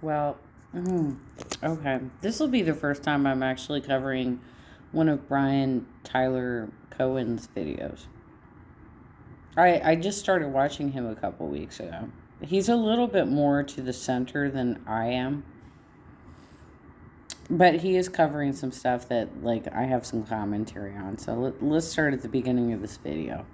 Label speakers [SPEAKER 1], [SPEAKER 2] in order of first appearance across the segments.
[SPEAKER 1] Well, okay. This will be the first time I'm actually covering one of Brian Tyler Cohen's videos. I just started watching him a couple weeks ago. He's a little bit more to the center than I am, but he is covering some stuff that, like, I have some commentary on. So let's start at the beginning of this video.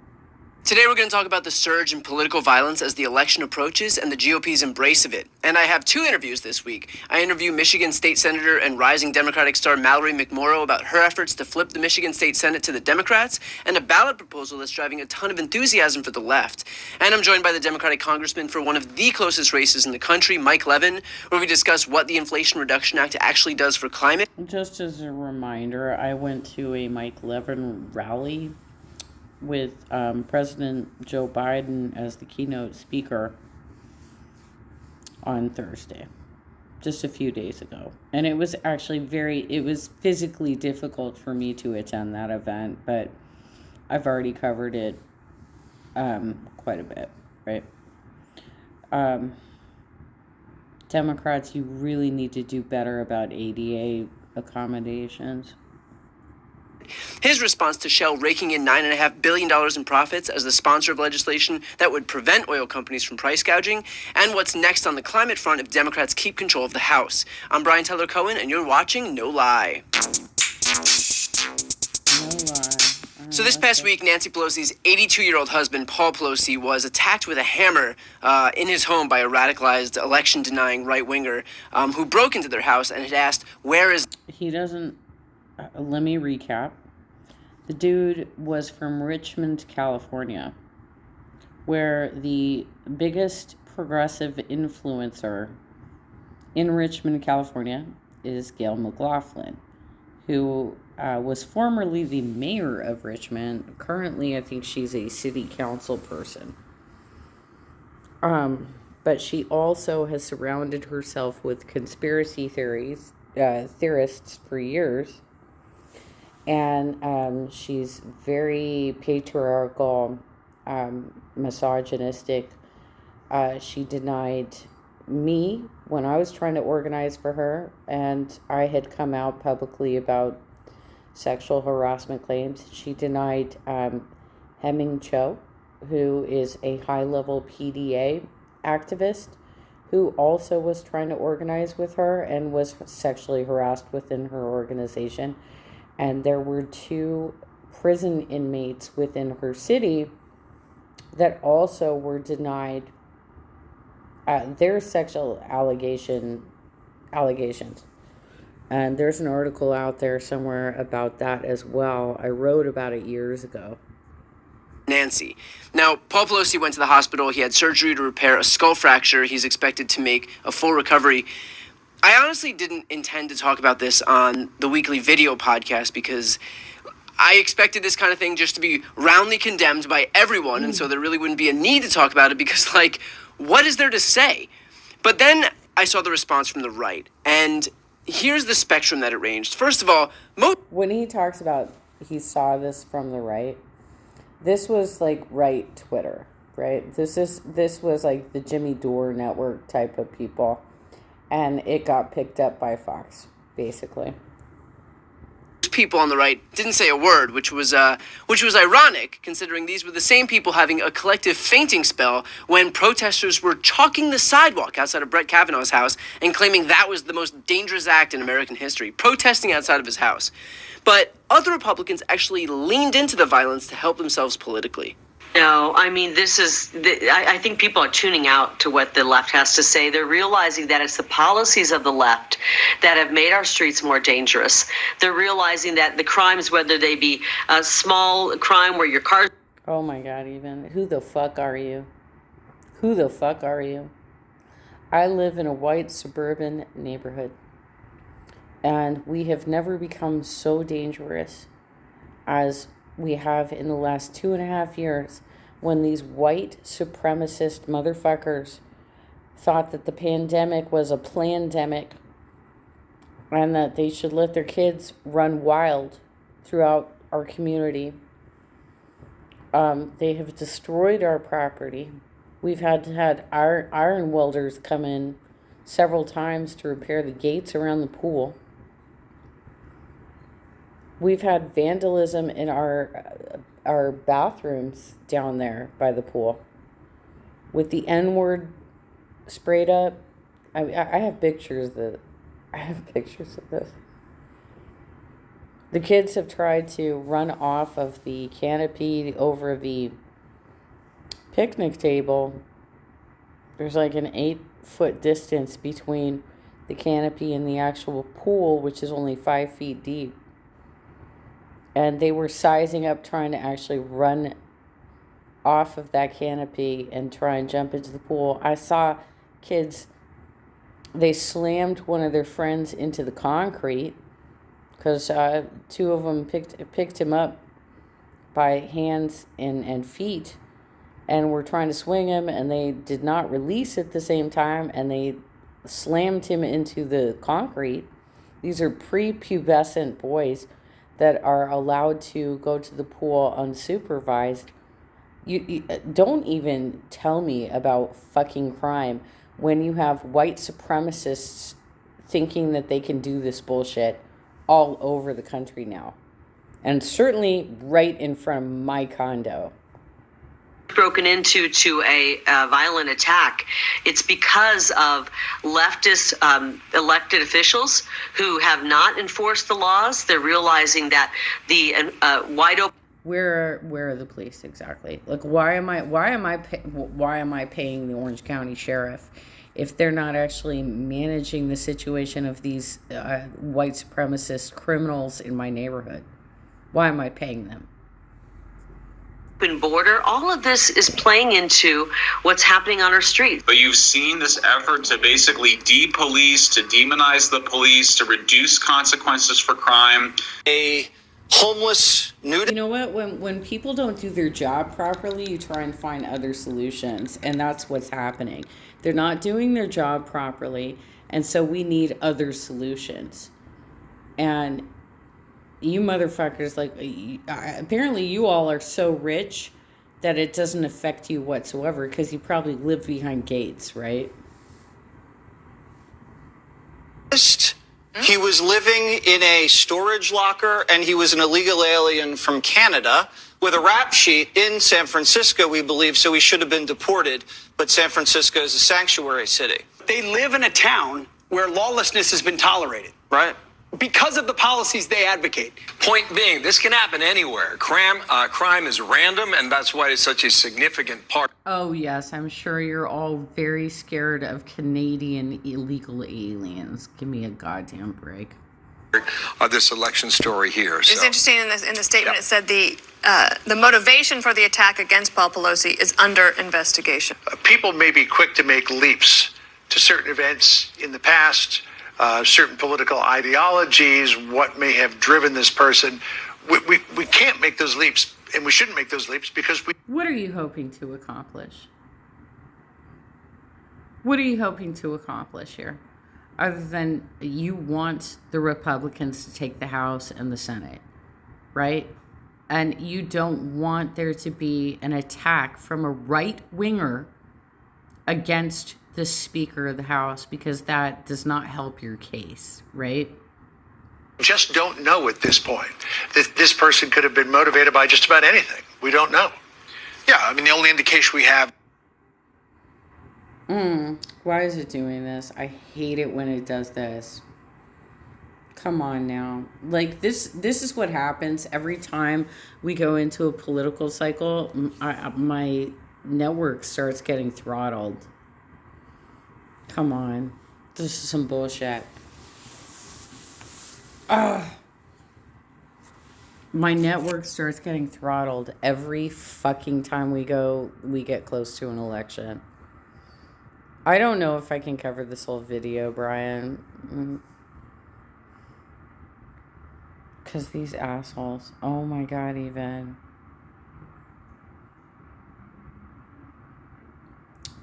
[SPEAKER 2] Today we're going to talk about the surge in political violence as the election approaches and the GOP's embrace of it. And I have two interviews this week. I interview Michigan State Senator and rising Democratic star Mallory McMorrow about her efforts to flip the Michigan State Senate to the Democrats and a ballot proposal that's driving a ton of enthusiasm for the left. And I'm joined by the Democratic congressman for one of the closest races in the country, Mike Levin, where we discuss what the Inflation Reduction Act actually does for climate.
[SPEAKER 1] Just as a reminder, I went to a Mike Levin rally with President Joe Biden as the keynote speaker on Thursday, just a few days ago. And it was actually it was physically difficult for me to attend that event, but I've already covered it quite a bit, right? Democrats, you really need to do better about ADA accommodations.
[SPEAKER 2] His response to Shell raking in $9.5 billion in profits as the sponsor of legislation that would prevent oil companies from price gouging, and what's next on the climate front if Democrats keep control of the House. I'm Brian Tyler Cohen, and you're watching No Lie. So this past week, Nancy Pelosi's 82-year-old husband, Paul Pelosi, was attacked with a hammer in his home by a radicalized, election-denying right-winger who broke into their house and had asked, "Where is..."
[SPEAKER 1] He doesn't... let me recap. The dude was from Richmond, California, where the biggest progressive influencer in Richmond, California is Gail McLaughlin, who was formerly the mayor of Richmond. Currently, I think she's a city council person. But she also has surrounded herself with conspiracy theorists for years. And she's very patriarchal, misogynistic. She denied me when I was trying to organize for her, and I had come out publicly about sexual harassment claims. She denied Hemming Cho, who is a high-level PDA activist, who also was trying to organize with her and was sexually harassed within her organization. And there were 2 prison inmates within her city that also were denied their sexual allegations. And there's an article out there somewhere about that as well. I wrote about it years ago.
[SPEAKER 2] Nancy. Now, Paul Pelosi went to the hospital. He had surgery to repair a skull fracture. He's expected to make a full recovery. I honestly didn't intend to talk about this on the weekly video podcast because I expected this kind of thing just to be roundly condemned by everyone, and so there really wouldn't be a need to talk about it because, like, what is there to say? But then I saw the response from the right, and here's the spectrum that it ranged. First of all,
[SPEAKER 1] when he talks about he saw this from the right, this was like right Twitter, right? This was like the Jimmy Dore network type of people. And it got picked up by Fox, basically.
[SPEAKER 2] People on the right didn't say a word, which was ironic, considering these were the same people having a collective fainting spell when protesters were chalking the sidewalk outside of Brett Kavanaugh's house and claiming that was the most dangerous act in American history, protesting outside of his house. But other Republicans actually leaned into the violence to help themselves politically.
[SPEAKER 3] No, I mean, I think people are tuning out to what the left has to say. They're realizing that it's the policies of the left that have made our streets more dangerous. They're realizing that the crimes, whether they be a small crime where your car...
[SPEAKER 1] Oh my God, even. Who the fuck are you? Who the fuck are you? I live in a white suburban neighborhood, and we have never become so dangerous as we have in the last 2.5 years, when these white supremacist motherfuckers thought that the pandemic was a plandemic and that they should let their kids run wild throughout our community. They have destroyed our property. We've had iron welders come in several times to repair the gates around the pool. We've had vandalism in our bathrooms down there by the pool with the N-word sprayed up. I have pictures of this. The kids have tried to run off of the canopy over the picnic table. There's like an 8-foot distance between the canopy and the actual pool, which is only 5 feet deep. And they were sizing up, trying to actually run off of that canopy and try and jump into the pool. I saw kids, they slammed one of their friends into the concrete because 2 of them picked him up by hands and feet and were trying to swing him, and they did not release at the same time, and they slammed him into the concrete. These are prepubescent boys that are allowed to go to the pool unsupervised. You don't even tell me about fucking crime when you have white supremacists thinking that they can do this bullshit all over the country now. And certainly right in front of my condo.
[SPEAKER 3] Broken into a violent attack, it's because of leftist elected officials who have not enforced the laws. They're realizing that the wide open.
[SPEAKER 1] Where are the police exactly? Like, why am I paying the Orange County Sheriff if they're not actually managing the situation of these white supremacist criminals in my neighborhood? Why am I paying them?
[SPEAKER 3] Border, all of this is playing into what's happening on our streets.
[SPEAKER 4] But you've seen this effort to basically de-police, to demonize the police, to reduce consequences for crime.
[SPEAKER 5] A homeless
[SPEAKER 1] You know what? When people don't do their job properly, you try and find other solutions, and that's what's happening. They're not doing their job properly, and so we need other solutions. And you motherfuckers, like, apparently you all are so rich that it doesn't affect you whatsoever because you probably live behind gates, right?
[SPEAKER 5] He was living in a storage locker, and he was an illegal alien from Canada with a rap sheet in San Francisco, we believe, so he should have been deported. But San Francisco is a sanctuary city.
[SPEAKER 6] They live in a town where lawlessness has been tolerated.
[SPEAKER 5] Right.
[SPEAKER 6] Because of the policies they advocate.
[SPEAKER 7] Point being, this can happen anywhere. Crime is random, and that's why it's such a significant part.
[SPEAKER 1] Oh, yes, I'm sure you're all very scared of Canadian illegal aliens. Give me a goddamn break.
[SPEAKER 7] Of this election story here.
[SPEAKER 8] It's interesting in the statement. It said the motivation for the attack against Paul Pelosi is under investigation.
[SPEAKER 9] People may be quick to make leaps to certain events in the past, certain political ideologies, what may have driven this person. We can't make those leaps, and we shouldn't make those leaps because we.
[SPEAKER 1] What are you hoping to accomplish? What are you hoping to accomplish here? Other than you want the Republicans to take the House and the Senate, right? And you don't want there to be an attack from a right-winger against the Speaker of the House, because that does not help your case, right?
[SPEAKER 9] Just don't know at this point. This person could have been motivated by just about anything. We don't know. Yeah, I mean, the only indication we have.
[SPEAKER 1] Why is it doing this? I hate it when it does this. Come on now. Like, this is what happens every time we go into a political cycle. My network starts getting throttled. Come on. This is some bullshit. My network starts getting throttled every fucking time we get close to an election. I don't know if I can cover this whole video, Brian. Because these assholes. Oh my god, even.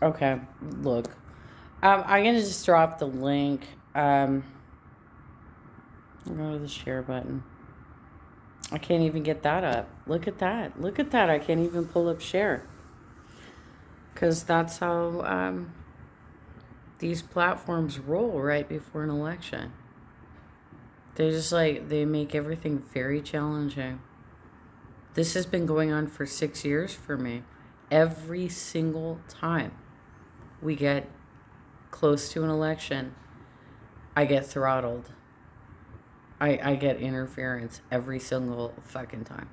[SPEAKER 1] Okay, look. I'm going to just drop the link. I'll go to the share button. I can't even get that up. Look at that. Look at that. I can't even pull up share. Because that's how... these platforms roll right before an election. They're just like, they make everything very challenging. This has been going on for 6 years for me. Every single time we get close to an election, I get throttled. I get interference every single fucking time.